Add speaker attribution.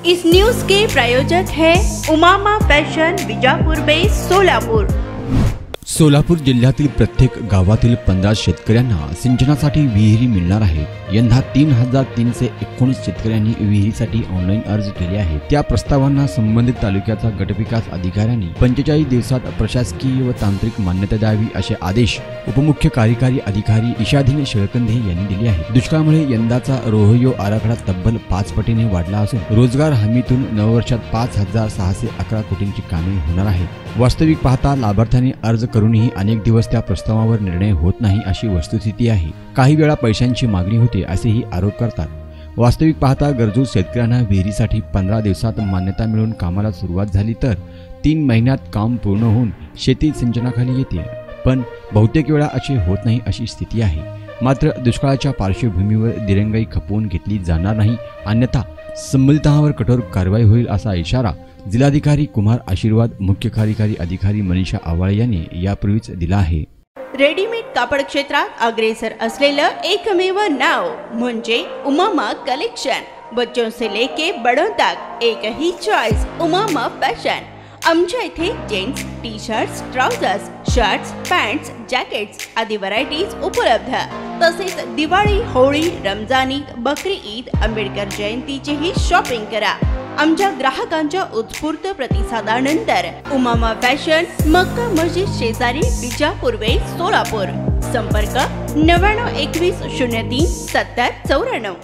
Speaker 1: इस news के प्रायोजक है Umama fashion Bijapur base Solapur.
Speaker 2: Solapur जिल्ह्यातील प्रत्येक गावातील 15 शेतकऱ्यांना सिंचनासाठी विहिरी मिळणार आहेत। यंदा 3319 शेतकऱ्यांनी विहिरीसाठी ऑनलाईन अर्ज केले आहेत। त्या प्रस्तावांना संबंधित तालुक्याचा गटविकास अधिकाऱ्यांनी 45 दिवसात प्रशासकीय व तांत्रिक मान्यता द्यावी असे आदेश उपमुख्य कार्यकारी अधिकारी इशाधीन शेळकंदे यांनी दिले आहेत। दुष्काळामुळे यंदाचा रोहयो आराखडा तब्बल 5 पटीने वाढला असून रोजगार हमीतून नववर्षात 5611 कोटींची कामे होणार आहेत। वास्तविक पाहता लाभार्थ्यांनी अर्ज करूनही अनेक दिवस त्या प्रस्तावावर निर्णय होत नाही अशी वस्तुस्थिती आहे। काही वेळा पैशांची मागणी होते असेही आरोप करतात। वास्तविक पाहता गरजू शेतकऱ्यांना विहिरीसाठी 15 दिवसात मान्यता मिळून कामाला सुरुवात झाली तर 3 महिन्यात काम पूर्ण होऊन शेती सिंचनाखाली येते, पण बहुतेक वेळा असे होत नाही अशी स्थिती आहे। मात्र दुष्काळाच्या पार्श्वभूमीवर दिरंगाई खपवून घेतली जाणार नाही, अन्यथा संबंधितांवर कठोर कारवाई होईल असा इशारा जिल्हाधिकारी कुमार आशीर्वाद मुख्य कार्यकारी अधिकारी मनीषा आवाळे यांनी यापूर्वीच दिला आहे।
Speaker 1: रेडीमेड कापड क्षेत्रात अग्रेसर असलेलं एकमेव नाव म्हणजे उमामा कलेक्शन। बच्चों से लेके बड़ों तक एक ही चॉइस उमामा फैशन। आमच्या इथे gents T shirts, trousers, shirts, pants, jackets आदी व्हरायटीज उपलब्ध। तसेच दिवाळी, होळी, रमजान ईद, बकरी ईद, आंबेडकर जयंतीचीही शॉपिंग करा। आमच्या ग्राहकांच्या उत्स्फूर्त प्रतिसादानंतर उमामा फॅशन मक्का मस्जिद शेजारी बीजापुर वेस्ट सोलापूर। संपर्क 9921 03 70 94।